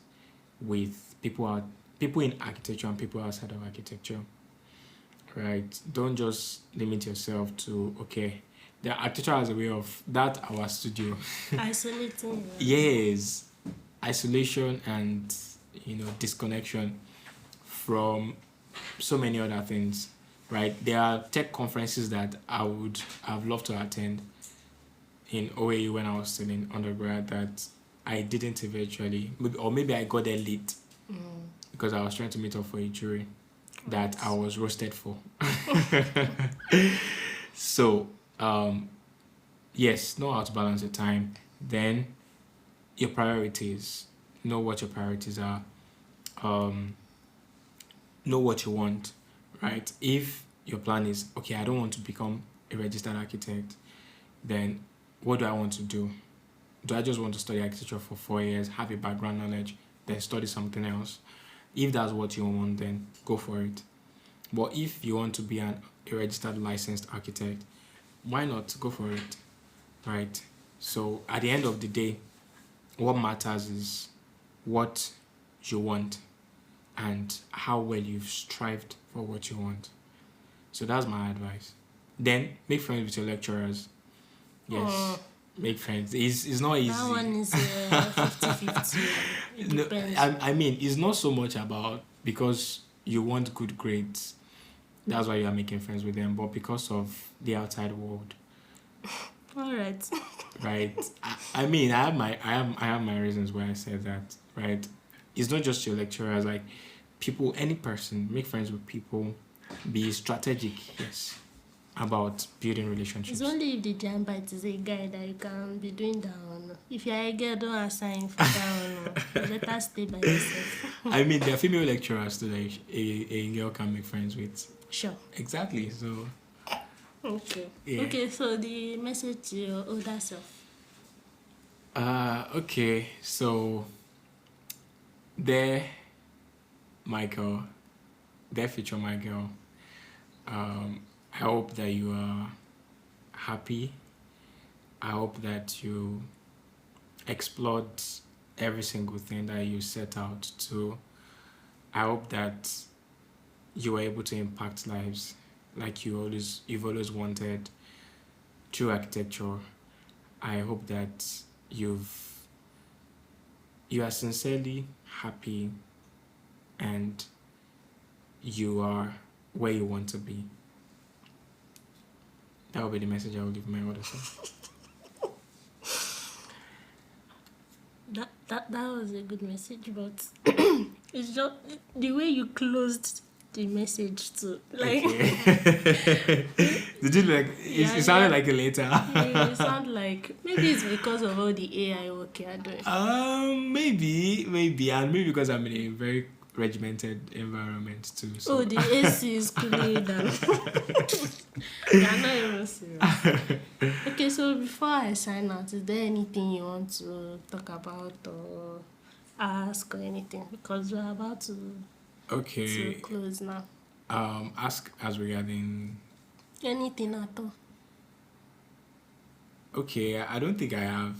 with people in architecture and people outside of architecture, right? Don't just limit yourself to, okay, the architecture has a way of that, our studio. Isolating. Yes, isolation and disconnection from so many other things, right? There are tech conferences that I would have loved to attend in OAU when I was still in undergrad that I didn't eventually, or maybe I got there late because I was trying to meet up for a jury. that I was roasted for. So, yes, know how to balance your time. Then, your priorities. Know what your priorities are. Know what you want, right? If your plan is, okay, I don't want to become a registered architect, then what do I want to do? Do I just want to study architecture for 4 years, have a background knowledge, then study something else? If that's what you want, then go for it. But if you want to be a registered licensed architect, why not go for it, right? So at the end of the day, what matters is what you want and how well you've strived for what you want. So that's my advice. Then make friends with your lecturers. Yes, make friends. It's not easy. That one is 50-50. It No, depends. I mean, it's not so much about because you want good grades. That's why you are making friends with them, but because of the outside world. All right. Right. I mean, I have my reasons why I said that. Right. It's not just your lecturers. Like people, any person, make friends with people. Be strategic. Yes. About building relationships. It's only if the giant bite is a guy that you can be doing that one. If you're a girl, don't assign for that one. You better stay by yourself. I mean, there are female lecturers too that a girl can make friends with. Sure. Exactly. So. Okay. Yeah. Okay, so the message to your older self. Okay. So. There, Michael. There, future Michael. I hope that you are happy. I hope that you explored every single thing that you set out to. I hope that you were able to impact lives like you've always wanted through architecture. I hope that you are sincerely happy and you are where you want to be. That will be the message I will give my older self. That was a good message, but it's just the way you closed the message too. Like Okay. Did you like it sounded like a letter? yeah, it sounds like maybe it's because of all the AI work you're doing. Maybe, and maybe because I'm in a very regimented environment too. So. Oh, the AC is cooling down. You're not even serious. Okay, so before I sign out, is there anything you want to talk about or ask or anything? Because we're about to close now. Ask as regarding Anything at all. Okay, I don't think I have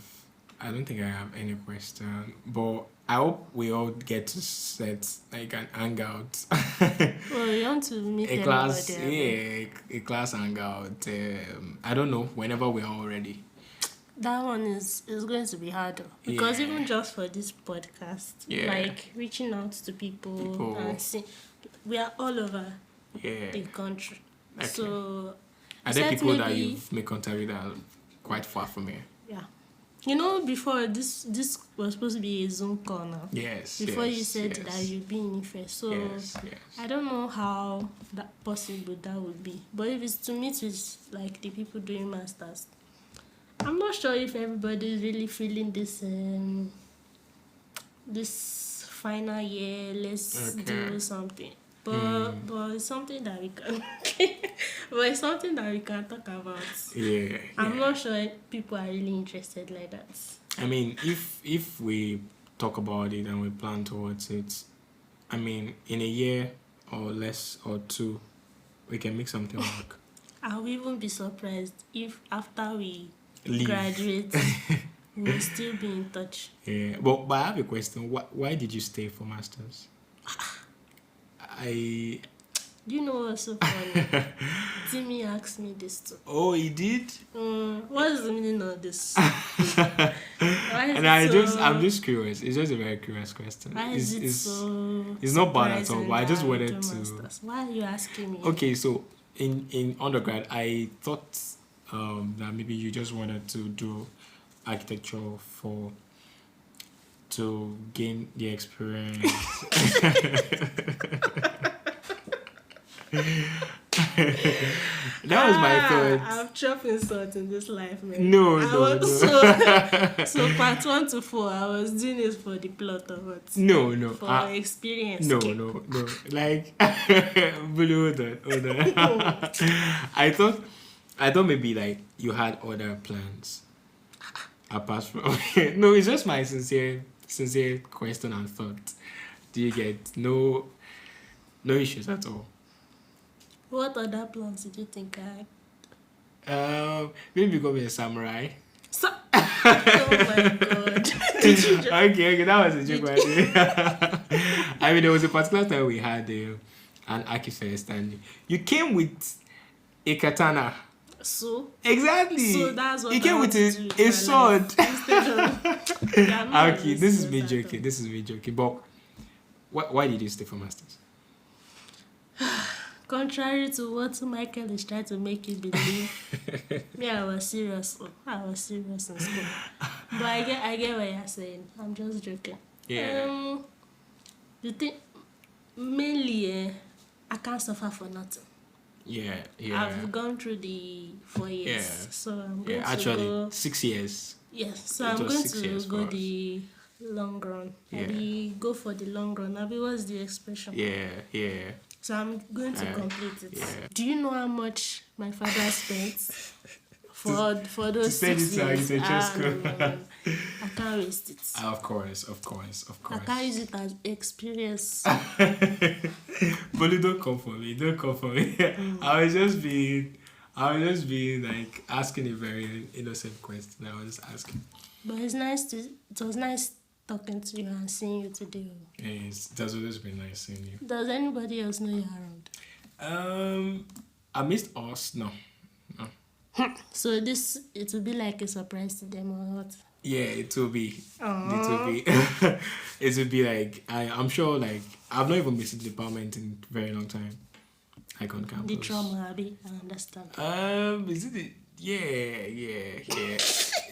any question, but I hope we all get to set like an hangout. Well, you want to meet a class, everybody. a class hangout. I don't know, whenever we're all ready. That one is going to be harder because even just for this podcast, like reaching out to people and see, we are all over the country. Okay. So are there people that you've made contact with that are quite far from here? Yeah. You know, before this was supposed to be a Zoom call now. Yes. Before you said that you'd be in Ife. So I don't know how that possible that would be. But if it's to meet with like the people doing masters, I'm not sure if everybody is really feeling this this final year. Let's do something. But it's something that we can it's something that we can talk about. Yeah. I'm not sure people are really interested like that. I mean, if we talk about it and we plan towards it, I mean, in a year or less or two, we can make something work. I'll even be surprised if after we leave. Graduate, we'll still be in touch. Yeah, but I have a question. Why did you stay for masters? You know what's so funny? Timmy asked me this too. Oh, he did? What is the meaning of this? I'm just curious. It's just a very curious question. Why is it so? It's not bad at all, but I just wanted to. Why are you asking me? Okay, so in undergrad, I thought that maybe you just wanted to do architecture to gain the experience. That was my thought. I'm chopping salt in this life, man. No, I no, was, no. so part 1 to 4, I was doing it for the plot of it. No, no. For experience. No, okay. no, no. Like, Bulu, hold on. I thought maybe like you had other plans apart from. No, it's just my sincere question and thought. Do you get no issues at all? What other plans did you think I had? Maybe becoming a samurai. Oh my god. Did you just... Okay, that was a joke. I mean, there was a particular time we had an Aki fest, and you came with a katana. So? Exactly. So that's what you came with a sword. Okay, this is me joking. This is me joking. But why did you stay for masters? Contrary to what Michael is trying to make you believe, me, I was serious. I was serious in school. But I get what you're saying. I'm just joking. Yeah. You think mainly I can't suffer for nothing. Yeah. I've gone through the 4 years, so I'm going to actually, go 6 years. Yes, so I'm going to go the long run. Yeah. Go for the long run. What's the expression? Yeah. So I'm going to complete it. Yeah. Do you know how much my father spent for those 6 years? No. I can't waste it. Of course. I can't use it as experience. But don't come for me. I was just being like asking a very innocent question. I was just asking. But it was nice talking to you and seeing you today. Yes, it has always been nice seeing you. Does anybody else know you're around? I missed us. No. So it will be like a surprise to them or what? Yeah, it will be. Aww. It will be. It will be like I'm sure. Like I've not even visited the department in a very long time. Like on campus. The trauma, I understand. Is it the... Yeah.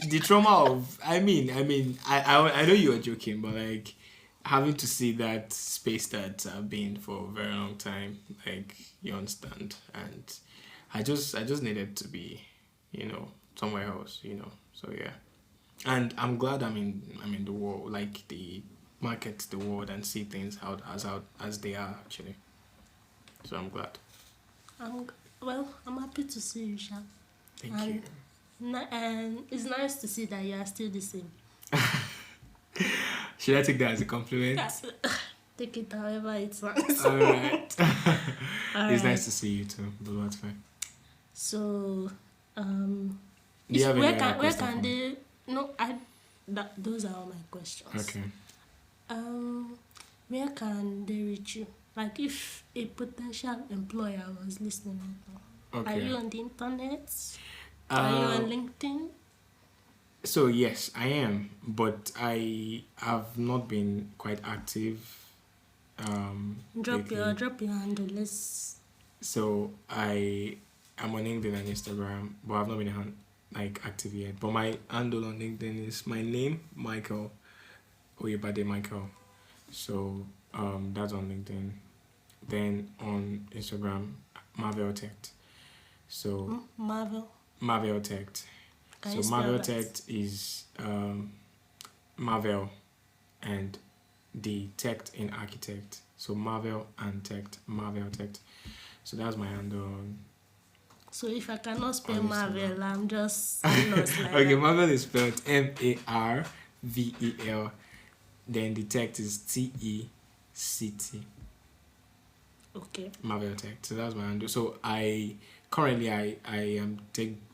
The trauma of... I mean, I know you were joking, but like having to see that space that I've been for a very long time, like you understand, and I just needed to be, somewhere else, So yeah, and I'm glad I'm in the world, like the market, the world, and see things out as they are actually. So I'm glad. I'm happy to see you, Sha. Thank you. And it's nice to see that you are still the same. Should I take that as a compliment? Take it however it sounds. All right. It's nice to see you too, but what's fine. So, do you have where can they? No, those are all my questions. Okay. Where can they reach you? Like if a potential employer was listening right now. Okay. Are you on the internet? Are you on LinkedIn? So yes, I am, but I have not been quite active. Drop your handle. Let's. So I am on LinkedIn and Instagram, but I've not been active yet. But my handle on LinkedIn is my name, Michael Oyebade Michael. So that's on LinkedIn. Then on Instagram, Marvel Tech. So Marvel Tech. So Marvel Tech is Marvel and the tech in architect. So Marvel and Tech, Marvel Tech. So that's my handle. So if I cannot spell Marvel, I'm just lost. Okay, Marvel is spelled Marvel. Then the Tech is TECT. Okay. Marvel Tech. So that's my handle. So I am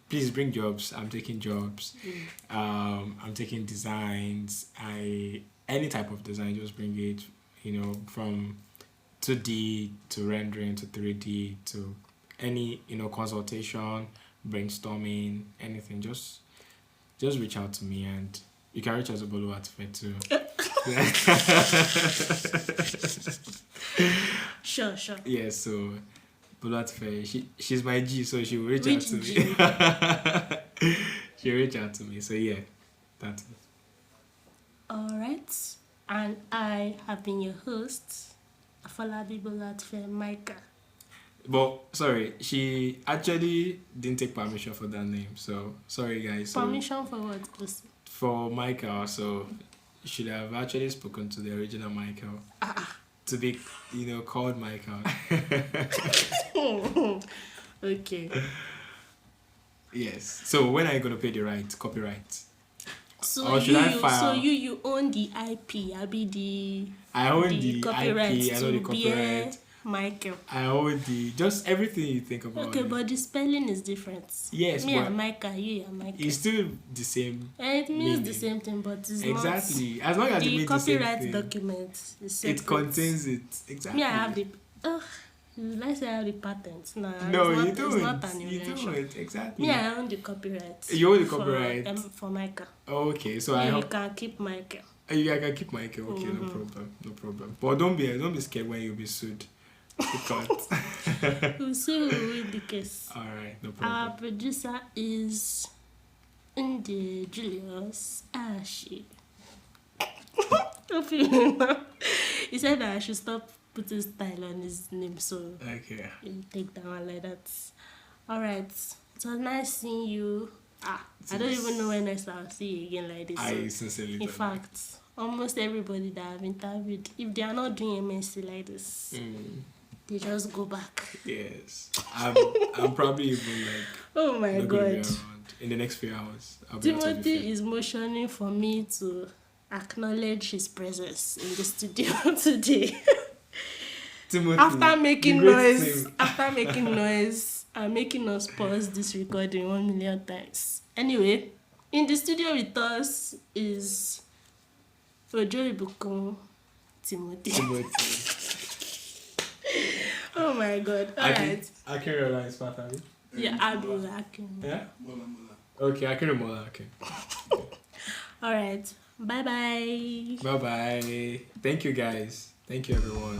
please bring jobs. I'm taking jobs. I'm taking designs. Any type of design, just bring it. From 2D to rendering to 3D to any consultation, brainstorming, anything. Just reach out to me, and you can reach out to Bolu Atife too. Sure. Yeah, so Bolu Atife, she's my G, so she will reach out to me. She'll reach out to me. So yeah, that's it. Alright. And I have been your host, Afolabi Bolu Atife Micah. But sorry, she actually didn't take permission for that name. So sorry, guys. So, Permission for what? for Michael, so you should have actually spoken to the original Michael to be, called Michael. Okay. Yes. So when are you gonna pay the copyright? So Or should I file? So you own the IP. I be I own the copyright IP. I know the to copyright. Michael. I own just everything you think about. Okay, it. but the spelling is different. Yes, Me but and Michael, you and Michael. it's still the same. And it means meaning. the same thing, but it's Exactly. As not. long as it The means the same copyright thing. document is separate. It contains it. Exactly. Me, I have the. Let's say I have the patent. No, you it's don't. not an You invention. don't. Exactly. Me, I own the copyright. You own the copyright? For Michael. Okay, so You can keep Michael. I can keep Michael. Okay, no problem. But don't be scared when you'll be sued. Because We'll see who will win the case. all right, no problem. Our producer is Inde Julius Ashi. Hope you remember. He said that I should stop putting style on his name, so Okay. you take that one like that. Alright. It was nice seeing you. I don't even know when next I'll see you again like this. I sincerely In don't. fact, almost everybody that I've interviewed, if they are not doing MSc like this, they just go back. Yes. I'm probably even like Oh my not gonna be God. around in the next few hours. I'll be out of the field. Timothy is motioning for me to acknowledge his presence in the studio today. Timothy, After making the great noise, Tim. and making us pause this recording 1 million times. Anyway, in the studio with us is Ojo Ibukun Timothy. Oh my God! All right. I can realize part of it. Yeah, I'll be lacking. Yeah. Okay, I can remember. Okay. All right. Bye bye. Bye bye. Thank you guys. Thank you everyone.